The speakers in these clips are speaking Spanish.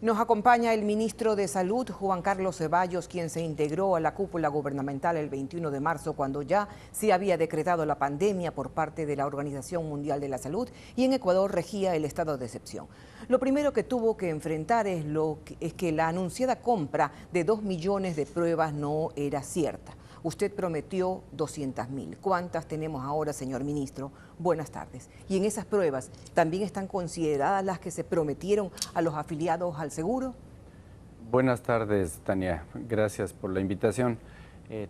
Nos acompaña el ministro de Salud, Juan Carlos Ceballos, quien se integró a la cúpula gubernamental el 21 de marzo, cuando ya se había decretado la pandemia por parte de la Organización Mundial de la Salud y en Ecuador regía el estado de excepción. Lo primero que tuvo que enfrentar es que la anunciada compra de 2 millones de pruebas no era cierta. Usted prometió 200.000. ¿Cuántas tenemos ahora, señor ministro? Buenas tardes. Y en esas pruebas, ¿también están consideradas las que se prometieron a los afiliados al seguro? Buenas tardes, Tania. Gracias por la invitación.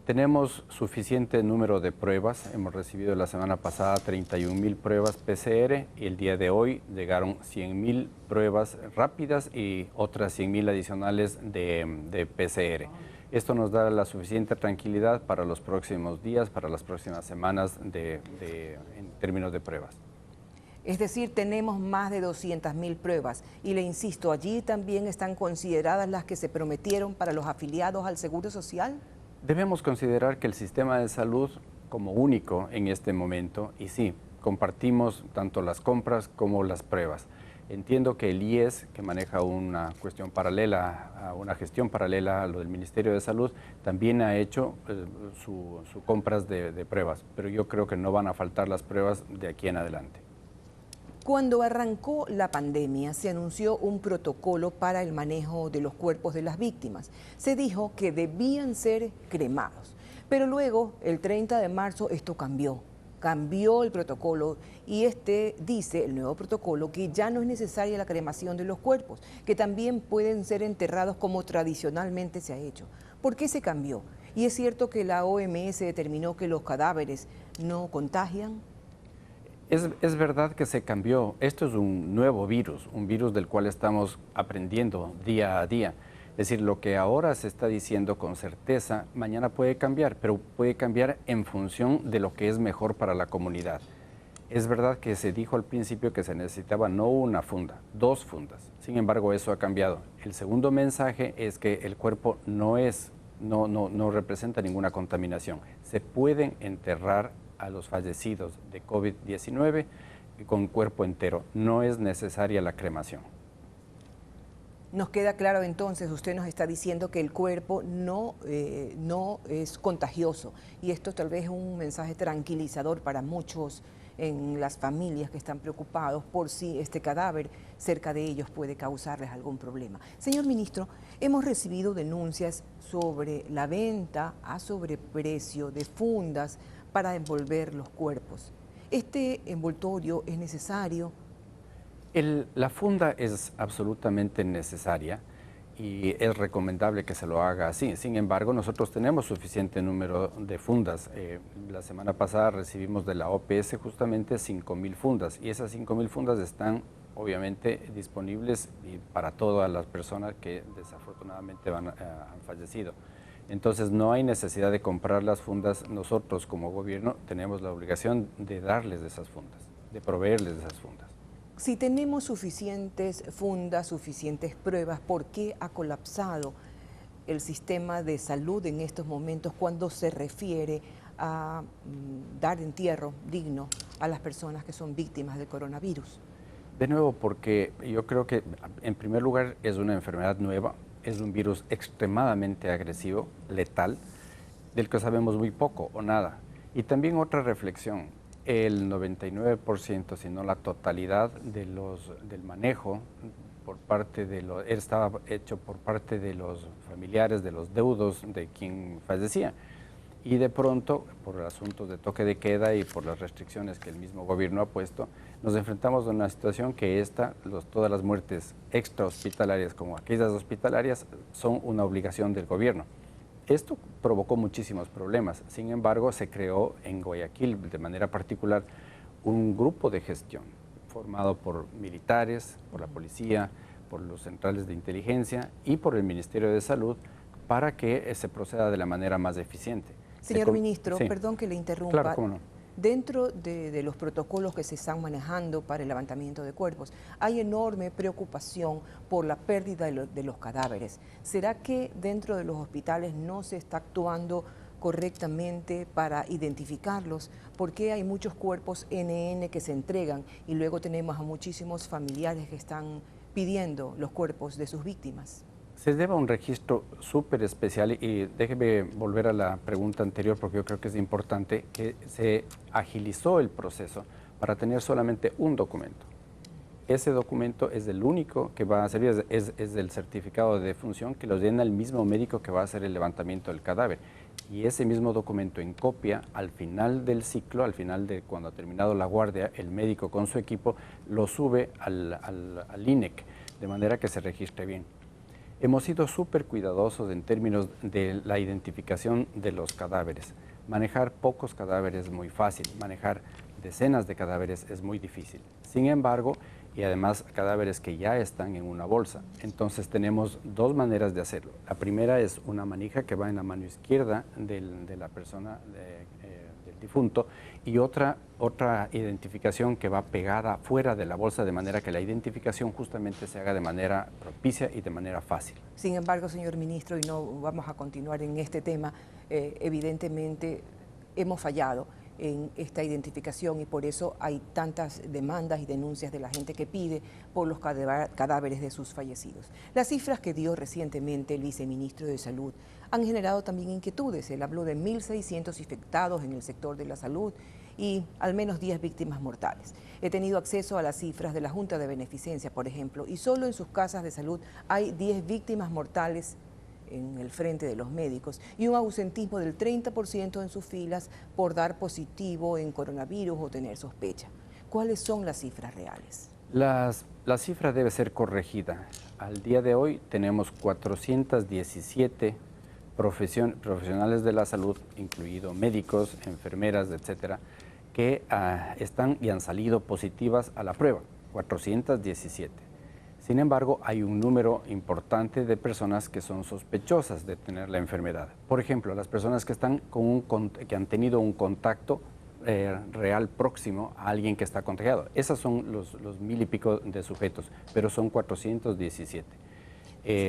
Tenemos suficiente número de pruebas. Hemos recibido la semana pasada 31.000 pruebas PCR y el día de hoy llegaron 100.000 pruebas rápidas y otras 100.000 adicionales de PCR. Esto nos da la suficiente tranquilidad para los próximos días, para las próximas semanas en términos de pruebas. Es decir, tenemos más de 200.000 pruebas y le insisto, ¿allí también están consideradas las que se prometieron para los afiliados al Seguro Social? Debemos considerar que el sistema de salud como único en este momento, y sí, compartimos tanto las compras como las pruebas. Entiendo que el IES, que maneja una cuestión paralela, una gestión paralela a lo del Ministerio de Salud, también ha hecho sus compras de pruebas, pero yo creo que no van a faltar las pruebas de aquí en adelante. Cuando arrancó la pandemia, se anunció un protocolo para el manejo de los cuerpos de las víctimas. Se dijo que debían ser cremados, pero luego, el 30 de marzo, esto cambió. Cambió el protocolo y dice, el nuevo protocolo, que ya no es necesaria la cremación de los cuerpos, que también pueden ser enterrados como tradicionalmente se ha hecho. ¿Por qué se cambió? ¿Y es cierto que la OMS determinó que los cadáveres no contagian? Es verdad que se cambió. Esto es un nuevo virus, un virus del cual estamos aprendiendo día a día. Es decir, lo que ahora se está diciendo con certeza, mañana puede cambiar, pero puede cambiar en función de lo que es mejor para la comunidad. Es verdad que se dijo al principio que se necesitaba no una funda, 2 fundas. Sin embargo, eso ha cambiado. El segundo mensaje es que el cuerpo no representa ninguna contaminación. Se pueden enterrar a los fallecidos de COVID-19 con cuerpo entero. No es necesaria la cremación. Nos queda claro entonces, usted nos está diciendo que el cuerpo no es contagioso y esto tal vez es un mensaje tranquilizador para muchos en las familias que están preocupados por si este cadáver cerca de ellos puede causarles algún problema. Señor ministro, hemos recibido denuncias sobre la venta a sobreprecio de fundas para envolver los cuerpos. ¿Este envoltorio es necesario? La funda es absolutamente necesaria y es recomendable que se lo haga así. Sin embargo, nosotros tenemos suficiente número de fundas. La semana pasada recibimos de la OPS justamente 5.000 fundas y esas 5.000 fundas están obviamente disponibles para todas las personas que desafortunadamente han fallecido. Entonces no hay necesidad de comprar las fundas. Nosotros como gobierno tenemos la obligación de darles esas fundas, de proveerles de esas fundas. Si tenemos suficientes fundas, suficientes pruebas, ¿por qué ha colapsado el sistema de salud en estos momentos cuando se refiere a dar entierro digno a las personas que son víctimas del coronavirus? De nuevo, porque yo creo que en primer lugar es una enfermedad nueva, es un virus extremadamente agresivo, letal, del que sabemos muy poco o nada. Y también otra reflexión. El 99%, si no la totalidad del manejo por parte estaba hecho por parte de los familiares, de los deudos de quien fallecía. Y de pronto, por asuntos de toque de queda y por las restricciones que el mismo gobierno ha puesto, nos enfrentamos a una situación que todas las muertes extrahospitalarias como aquellas hospitalarias son una obligación del gobierno. Esto provocó muchísimos problemas. Sin embargo, se creó en Guayaquil, de manera particular, un grupo de gestión formado por militares, por la policía, por los centrales de inteligencia y por el Ministerio de Salud para que se proceda de la manera más eficiente. Señor ministro, sí. Perdón que le interrumpa. Claro, cómo no. Dentro de los protocolos que se están manejando para el levantamiento de cuerpos, hay enorme preocupación por la pérdida de los cadáveres. ¿Será que dentro de los hospitales no se está actuando correctamente para identificarlos? ¿Por qué hay muchos cuerpos NN que se entregan y luego tenemos a muchísimos familiares que están pidiendo los cuerpos de sus víctimas? Se debe a un registro súper especial y déjeme volver a la pregunta anterior porque yo creo que es importante que se agilizó el proceso para tener solamente un documento. Ese documento es el único que va a servir, es el certificado de defunción que lo llena el mismo médico que va a hacer el levantamiento del cadáver. Y ese mismo documento en copia, al final del ciclo, al final de cuando ha terminado la guardia, el médico con su equipo lo sube al INEC, de manera que se registre bien. Hemos sido súper cuidadosos en términos de la identificación de los cadáveres. Manejar pocos cadáveres es muy fácil, manejar decenas de cadáveres es muy difícil. Sin embargo, y además cadáveres que ya están en una bolsa. Entonces tenemos dos maneras de hacerlo. La primera es una manija que va en la mano izquierda de la persona, del difunto, y otra identificación que va pegada fuera de la bolsa, de manera que la identificación justamente se haga de manera propicia y de manera fácil. Sin embargo, señor ministro, y no vamos a continuar en este tema, evidentemente hemos fallado en esta identificación y por eso hay tantas demandas y denuncias de la gente que pide por los cadáveres de sus fallecidos. Las cifras que dio recientemente el viceministro de Salud han generado también inquietudes. Él habló de 1.600 infectados en el sector de la salud y al menos 10 víctimas mortales. He tenido acceso a las cifras de la Junta de Beneficencia, por ejemplo, y solo en sus casas de salud hay 10 víctimas mortales en el frente de los médicos y un ausentismo del 30% en sus filas por dar positivo en coronavirus o tener sospecha. ¿Cuáles son las cifras reales? La cifra debe ser corregida. Al día de hoy tenemos 417 profesionales de la salud, incluidos médicos, enfermeras, etcétera, que están y han salido positivas a la prueba, 417. Sin embargo, hay un número importante de personas que son sospechosas de tener la enfermedad. Por ejemplo, las personas que que han tenido un contacto real próximo a alguien que está contagiado. Esas son los 1.000 y pico de sujetos, pero son 417.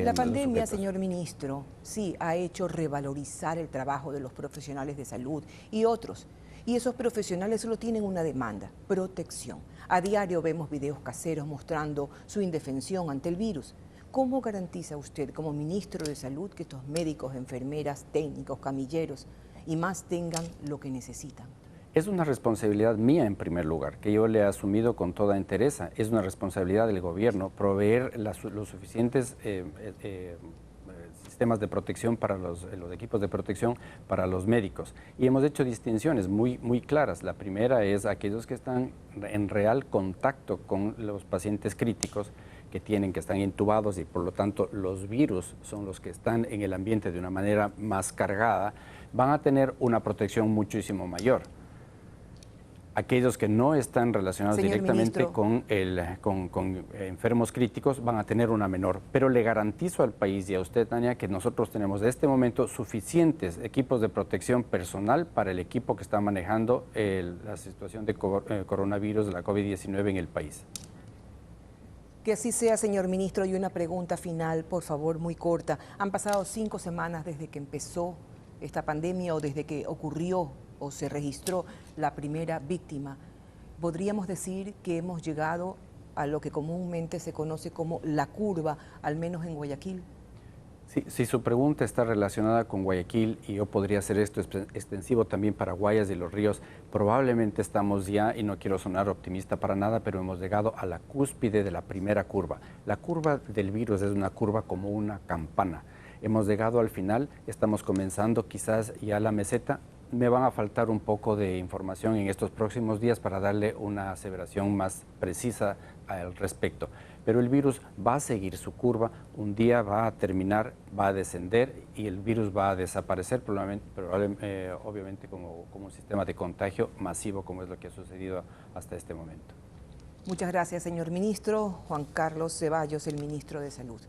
La pandemia, señor ministro, sí ha hecho revalorizar el trabajo de los profesionales de salud y otros. Y esos profesionales solo tienen una demanda: protección. A diario vemos videos caseros mostrando su indefensión ante el virus. ¿Cómo garantiza usted, como ministro de Salud, que estos médicos, enfermeras, técnicos, camilleros y más tengan lo que necesitan? Es una responsabilidad mía en primer lugar, que yo le he asumido con toda entereza. Es una responsabilidad del gobierno proveer los suficientes sistemas de protección para los equipos de protección para los médicos. Y hemos hecho distinciones muy claras. La primera es aquellos que están en real contacto con los pacientes críticos, que están intubados y por lo tanto los virus son los que están en el ambiente de una manera más cargada, van a tener una protección muchísimo mayor. Aquellos que no están relacionados directamente con enfermos críticos van a tener una menor. Pero le garantizo al país y a usted, Tania, que nosotros tenemos de este momento suficientes equipos de protección personal para el equipo que está manejando la situación de coronavirus, de la COVID-19 en el país. Que así sea, señor ministro. Y una pregunta final, por favor, muy corta. Han pasado 5 semanas desde que empezó esta pandemia o desde que ocurrió o se registró la primera víctima. ¿Podríamos decir que hemos llegado a lo que comúnmente se conoce como la curva, al menos en Guayaquil? Sí, si su pregunta está relacionada con Guayaquil, y yo podría hacer esto extensivo también para Guayas y Los Ríos, probablemente estamos ya, y no quiero sonar optimista para nada, pero hemos llegado a la cúspide de la primera curva. La curva del virus es una curva como una campana. Hemos llegado al final, estamos comenzando quizás ya la meseta. Me van a faltar un poco de información en estos próximos días para darle una aseveración más precisa al respecto. Pero el virus va a seguir su curva, un día va a terminar, va a descender y el virus va a desaparecer, obviamente como un sistema de contagio masivo, como es lo que ha sucedido hasta este momento. Muchas gracias, señor ministro. Juan Carlos Ceballos, el ministro de Salud.